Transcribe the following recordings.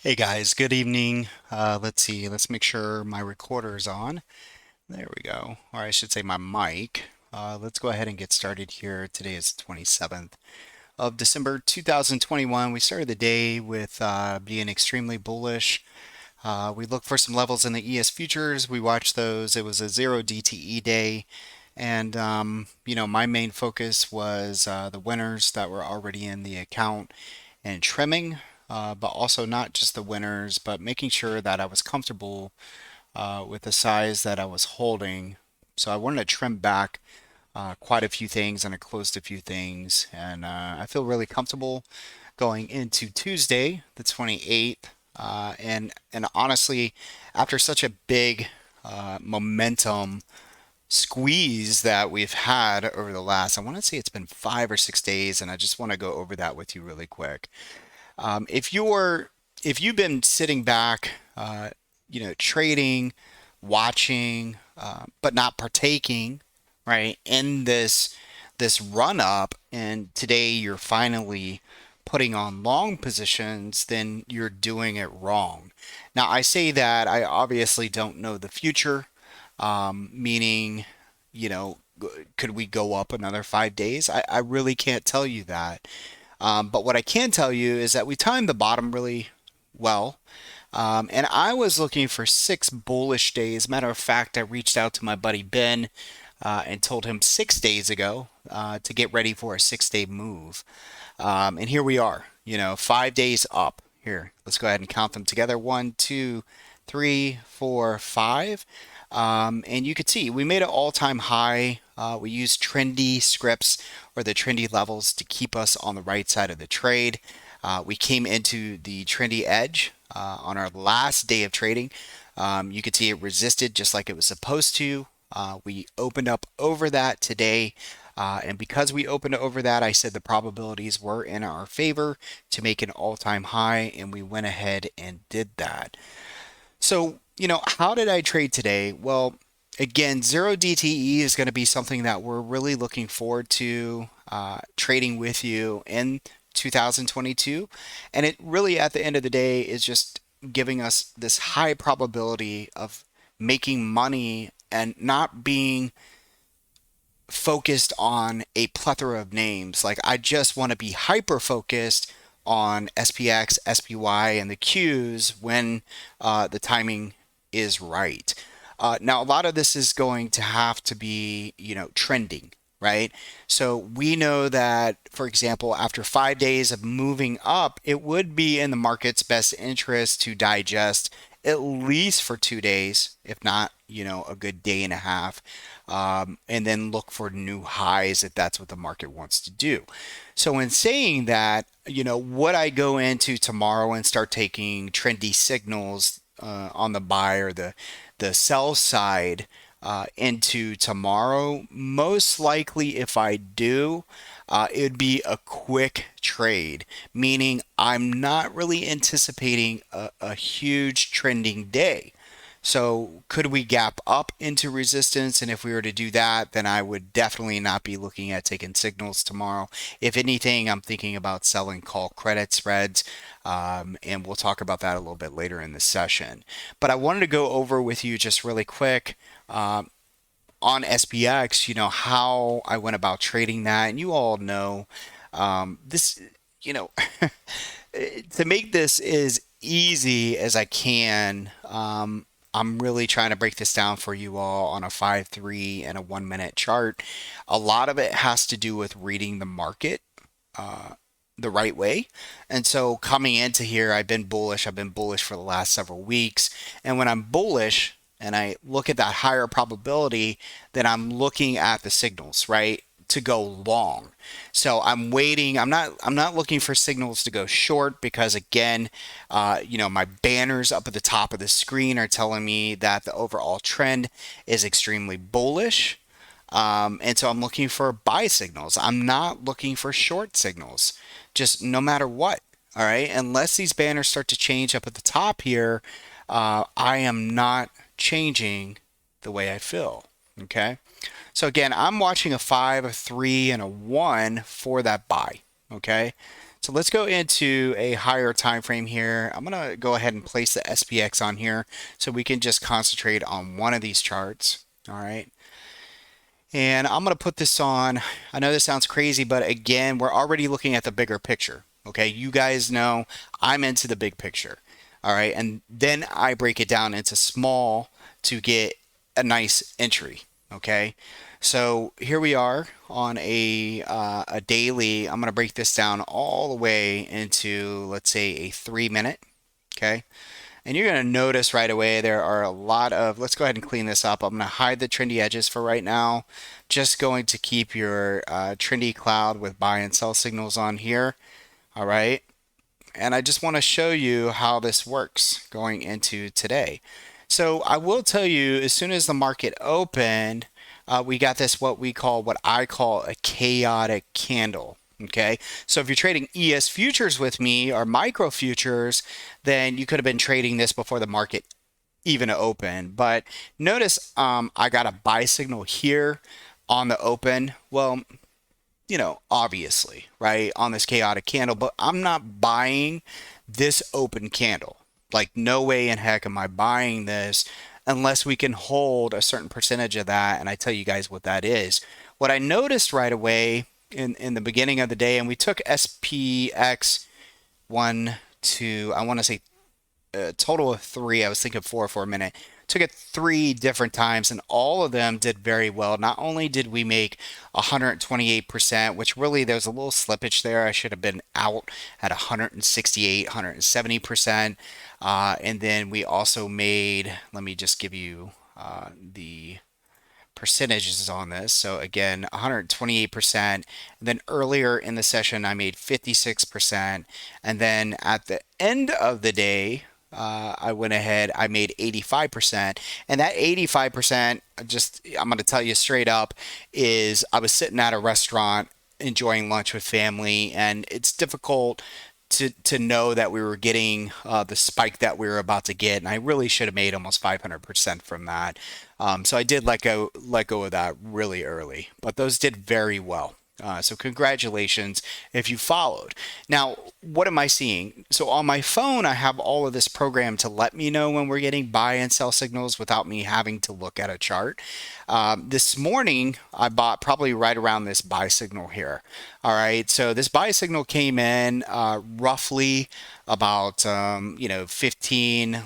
Hey guys, good evening. Let's see, let's make sure my recorder is on. There we go. Or I should say my mic. Let's go ahead and get started here. Today is the 27th of December 2021. We started the day with being extremely bullish. We looked for some levels in the ES futures. We watched those. It was a zero DTE day. And, my main focus was the winners that were already in the account and trimming, but also not just the winners, but making sure that I was comfortable with the size that I was holding. So I wanted to trim back quite a few things and I closed a few things. And I feel really comfortable going into Tuesday, the 28th. And honestly, after such a big momentum squeeze that we've had over the last, I want to say it's been 5 or 6 days, and I just want to go over that with you really quick. If you've been sitting back, trading, watching, but not partaking, right, in this run up, and today you're finally putting on long positions, then you're doing it wrong. Now, I say that I obviously don't know the future, meaning, you know, could we go up another 5 days? I really can't tell you that. But what I can tell you is that we timed the bottom really well. And I was looking for 6 bullish days. Matter of fact, I reached out to my buddy Ben and told him 6 days ago to get ready for a 6 day move. And here we are, 5 days up. Here, let's go ahead and count them together. 1, 2, 3, 4, 5. And you could see we made an all-time high. We used trendy scripts or the trendy levels to keep us on the right side of the trade. We came into the trendy edge on our last day of trading. You could see it resisted just like it was supposed to. We opened up over that today. And because we opened over that, I said the probabilities were in our favor to make an all-time high, and we went ahead and did that. So, how did I trade today? Well, again, zero DTE is going to be something that we're really looking forward to trading with you in 2022. And it really, at the end of the day, is just giving us this high probability of making money and not being focused on a plethora of names. Like, I just want to be hyper focused on SPX, SPY, and the Qs when the timing is right. Now, a lot of this is going to have to be, trending, right? So we know that, for example, after 5 days of moving up, it would be in the market's best interest to digest at least for 2 days, if not, a good day and a half, and then look for new highs if that's what the market wants to do. So, in saying that, would I go into tomorrow and start taking trendy signals on the buy or the sell side into tomorrow? Most likely, if I do, it'd be a quick trade, meaning I'm not really anticipating a huge trending day. So could we gap up into resistance? And if we were to do that, then I would definitely not be looking at taking signals tomorrow. If anything, I'm thinking about selling call credit spreads, and we'll talk about that a little bit later in the session. But I wanted to go over with you just really quick on SPX, how I went about trading that. And you all know this, you know, to make this as easy as I can. I'm really trying to break this down for you all on a 5-3 and a 1 minute chart. A lot of it has to do with reading the market the right way. And so coming into here, I've been bullish. I've been bullish for the last several weeks. And when I'm bullish and I look at that higher probability, then I'm looking at the signals, right? To go long. So I'm waiting. I'm not looking for signals to go short because again, my banners up at the top of the screen are telling me that the overall trend is extremely bullish. And so I'm looking for buy signals. I'm not looking for short signals, just no matter what. All right. Unless these banners start to change up at the top here, I am not changing the way I feel. Okay. So again, I'm watching a 5, a 3, and a 1 for that buy. Okay. So let's go into a higher time frame here. I'm going to go ahead and place the SPX on here so we can just concentrate on one of these charts. All right. And I'm going to put this on. I know this sounds crazy, but again, we're already looking at the bigger picture. Okay. You guys know I'm into the big picture. All right. And then I break it down into small to get a nice entry. Okay. So here we are on a daily. I'm going to break this down all the way into, let's say, a 3 minute. Okay. And you're going to notice right away there are a lot of, let's go ahead and clean this up. I'm going to hide the trendy edges for right now. Just going to keep your trendy cloud with buy and sell signals on here. All right. And I just want to show you how this works going into today. So I will tell you, as soon as the market opened, we got this what I call a chaotic candle. Okay, so if you're trading ES futures with me or micro futures, then you could have been trading this before the market even opened. But notice I got a buy signal here on the open. Well, obviously, right, on this chaotic candle, but I'm not buying this open candle. Like, no way in heck am I buying this unless we can hold a certain percentage of that. And I tell you guys what that is. What I noticed right away in the beginning of the day, and we took SPX 1, 2, I want to say a total of 3. I was thinking 4 for a minute. Took it 3 different times, and all of them did very well. Not only did we make 128%, which really there's a little slippage there. I should have been out at 168, 170%. And then we also made, let me just give you the percentages on this. So again, 128%. Then earlier in the session, I made 56%. And then at the end of the day, I went ahead, I made 85%. And that 85%, I'm going to tell you straight up, is I was sitting at a restaurant enjoying lunch with family, and it's difficult to know that we were getting the spike that we were about to get, and I really should have made almost 500% from that. So I did let go of that really early, but those did very well. So congratulations if you followed. Now, what am I seeing? So on my phone, I have all of this programmed to let me know when we're getting buy and sell signals without me having to look at a chart. This morning, I bought probably right around this buy signal here. All right, so this buy signal came in roughly about 15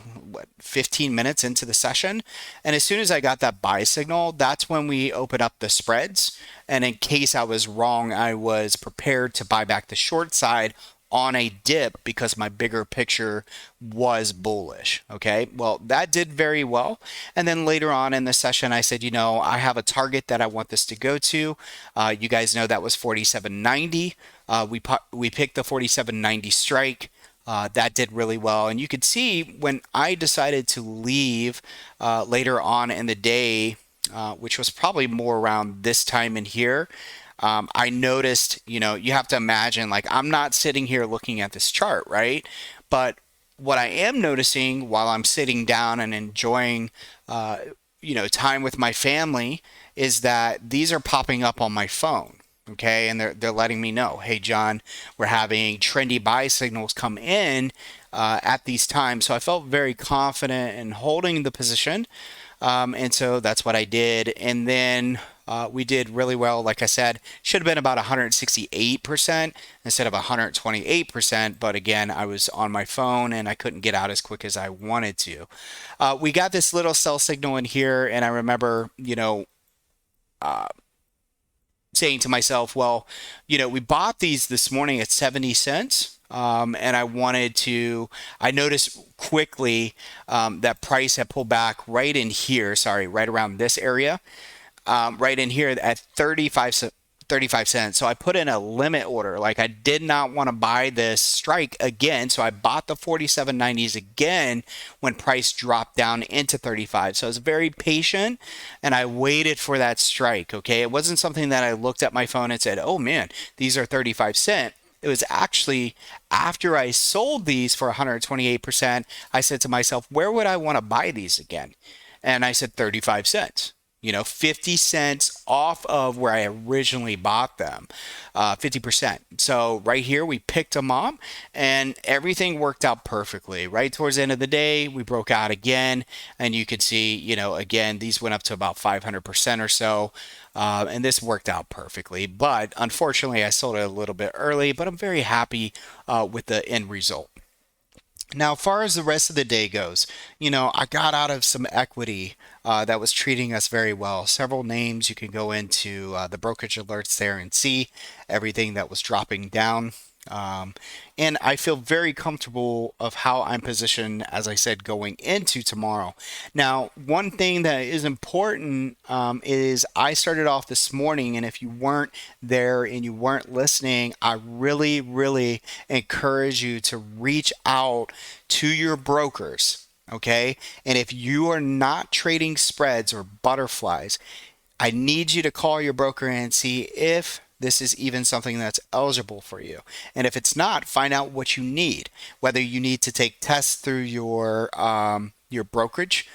minutes into the session, and as soon as I got that buy signal, that's when we open up the spreads. And in case I was wrong, I was prepared to buy back the short side on a dip because my bigger picture was bullish. Okay, well, that did very well. And then later on in the session, I said, I have a target that I want this to go to. You guys know that was 47.90. We picked the 47.90 strike. That did really well. And you could see when I decided to leave later on in the day, which was probably more around this time in here, I noticed, you have to imagine, like, I'm not sitting here looking at this chart, right? But what I am noticing while I'm sitting down and enjoying, time with my family is that these are popping up on my phone. Okay, and they're letting me know, hey John, we're having trendy buy signals come in at these times. So I felt very confident in holding the position, and so that's what I did. And then we did really well. Like I said, should have been about 168% instead of 128%. But again, I was on my phone and I couldn't get out as quick as I wanted to. We got this little sell signal in here, and I remember, saying to myself, well, we bought these this morning at 70 cents. And I noticed quickly that price had pulled back right in here, right around this area, right in here at 35 cents. So I put in a limit order. Like, I did not want to buy this strike again. So I bought the 47.90s again when price dropped down into 35. So I was very patient and I waited for that strike. Okay. It wasn't something that I looked at my phone and said, oh man, these are 35 cents. It was actually after I sold these for 128%, I said to myself, where would I want to buy these again? And I said 35 cents. 50 cents off of where I originally bought them, 50%. So right here, we picked them up and everything worked out perfectly. Right towards the end of the day, we broke out again. And you can see, again, these went up to about 500% or so. And this worked out perfectly. But unfortunately, I sold it a little bit early, but I'm very happy with the end result. Now, as far as the rest of the day goes, I got out of some equity that was treating us very well. Several names you can go into the brokerage alerts there and see everything that was dropping down. Um, and I feel very comfortable of how I'm positioned, as I said, going into tomorrow. Now, one thing that is important is I started off this morning, and if you weren't there and you weren't listening, I really, really encourage you to reach out to your brokers. Okay. And if you are not trading spreads or butterflies, I need you to call your broker and see if this is even something that's eligible for you. And if it's not, find out what you need, whether you need to take tests through your brokerage.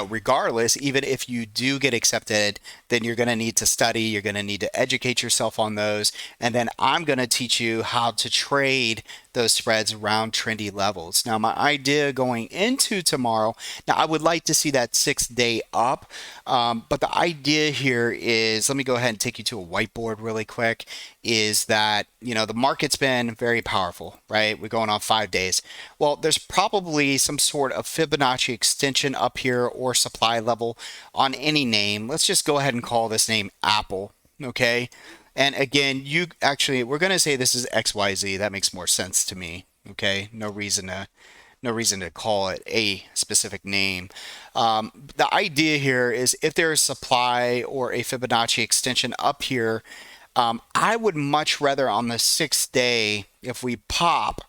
Regardless, even if you do get accepted, then you're going to need to study. You're going to need to educate yourself on those. And then I'm going to teach you how to trade those spreads around trendy levels. Now, my idea going into tomorrow, now I would like to see that 6-day up. But the idea here is, let me go ahead and take you to a whiteboard really quick, is that, the market's been very powerful, right? We're going on 5 days. Well, there's probably some sort of Fibonacci extension up here or supply level on any name. Let's just go ahead and call this name Apple, okay? And again, we're going to say this is XYZ. That makes more sense to me, okay? No reason to call it a specific name. The idea here is if there is supply or a Fibonacci extension up here, I would much rather on the 6th day, if we pop,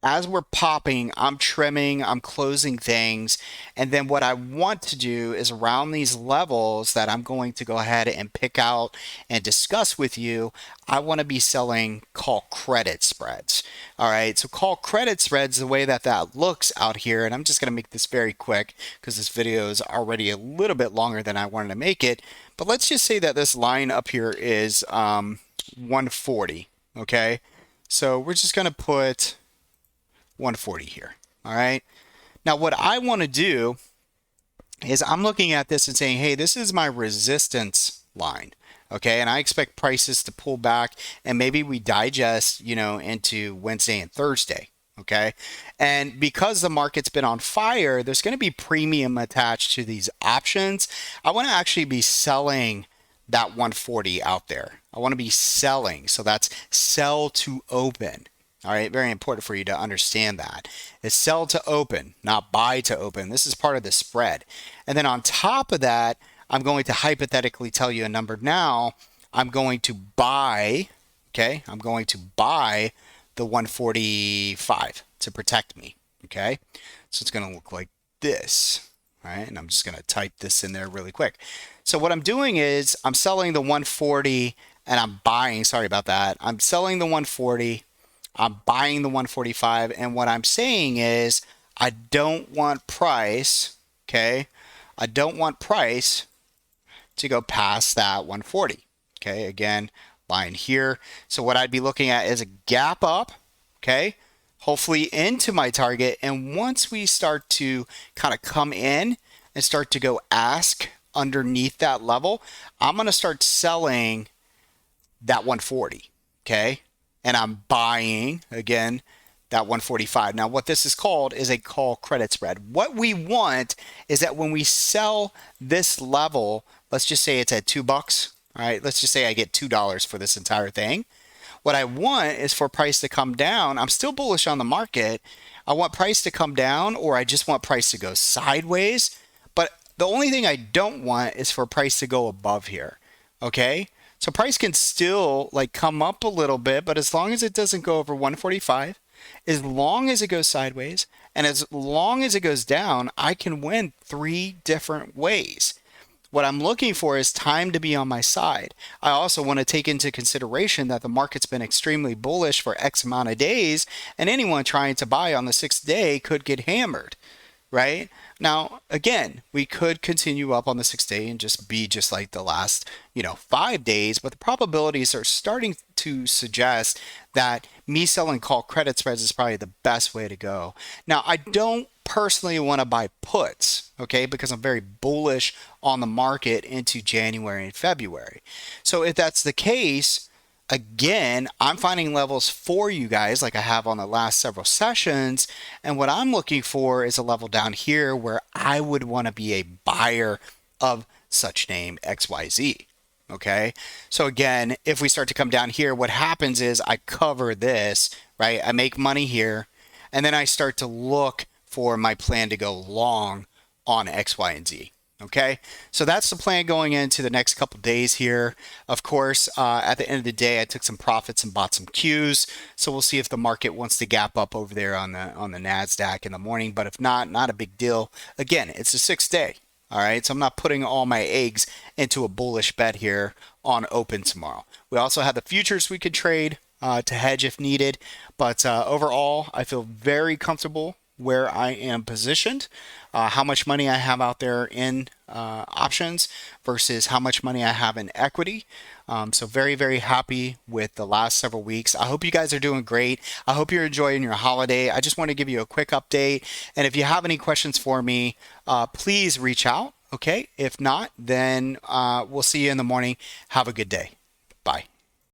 as we're popping, I'm trimming, I'm closing things. And then what I want to do is around these levels that I'm going to go ahead and pick out and discuss with you, I want to be selling call credit spreads. All right, so call credit spreads, the way that looks out here, and I'm just going to make this very quick because this video is already a little bit longer than I wanted to make it. But let's just say that this line up here is 140, okay? So we're just going to put 140 here. All right. Now, what I want to do is I'm looking at this and saying, hey, this is my resistance line. Okay. And I expect prices to pull back and maybe we digest, into Wednesday and Thursday. Okay. And because the market's been on fire, there's going to be premium attached to these options. I want to actually be selling that 140 out there. I want to be selling. So that's sell to open. All right, very important for you to understand that. It's sell to open, not buy to open. This is part of the spread. And then on top of that, I'm going to hypothetically tell you a number now. I'm going to buy, okay? I'm going to buy the 145 to protect me, okay? So it's going to look like this, all right? And I'm just going to type this in there really quick. So what I'm doing is I'm selling the 140 and I'm buying, sorry about that. I'm selling the 140. I'm buying the 145, and what I'm saying is I don't want price, okay? I don't want price to go past that 140, okay? Again, buying here. So what I'd be looking at is a gap up, okay? Hopefully into my target, and once we start to kind of come in and start to go ask underneath that level, I'm going to start selling that 140, okay? And I'm buying, again, that 145. Now, what this is called is a call credit spread. What we want is that when we sell this level, let's just say it's at $2, all right? Let's just say I get $2 for this entire thing. What I want is for price to come down. I'm still bullish on the market. I want price to come down, or I just want price to go sideways. But the only thing I don't want is for price to go above here, okay? So price can still come up a little bit, but as long as it doesn't go over 145, as long as it goes sideways, and as long as it goes down, I can win 3 different ways. What I'm looking for is time to be on my side. I also want to take into consideration that the market's been extremely bullish for X amount of days, and anyone trying to buy on the 6th day could get hammered. right? Now, again, we could continue up on the 6 day and just be just like the last, 5 days, but the probabilities are starting to suggest that me selling call credit spreads is probably the best way to go. Now, I don't personally want to buy puts, okay, because I'm very bullish on the market into January and February. So if that's the case, again, I'm finding levels for you guys like I have on the last several sessions. And what I'm looking for is a level down here where I would want to be a buyer of such name XYZ. Okay. So again, if we start to come down here, what happens is I cover this, right? I make money here, and then I start to look for my plan to go long on X, Y, and Z. Okay, so that's the plan going into the next couple days here. Of course, at the end of the day, I took some profits and bought some Qs. So we'll see if the market wants to gap up over there on the Nasdaq in the morning. But if not, not a big deal. Again, it's a 6 day. All right, so I'm not putting all my eggs into a bullish bet here on open tomorrow. We also have the futures we could trade to hedge if needed. But overall, I feel very comfortable where I am positioned, how much money I have out there in options versus how much money I have in equity. So very, very happy with the last several weeks. I hope you guys are doing great. I hope you're enjoying your holiday. I just want to give you a quick update. And if you have any questions for me, please reach out. Okay. If not, then we'll see you in the morning. Have a good day. Bye.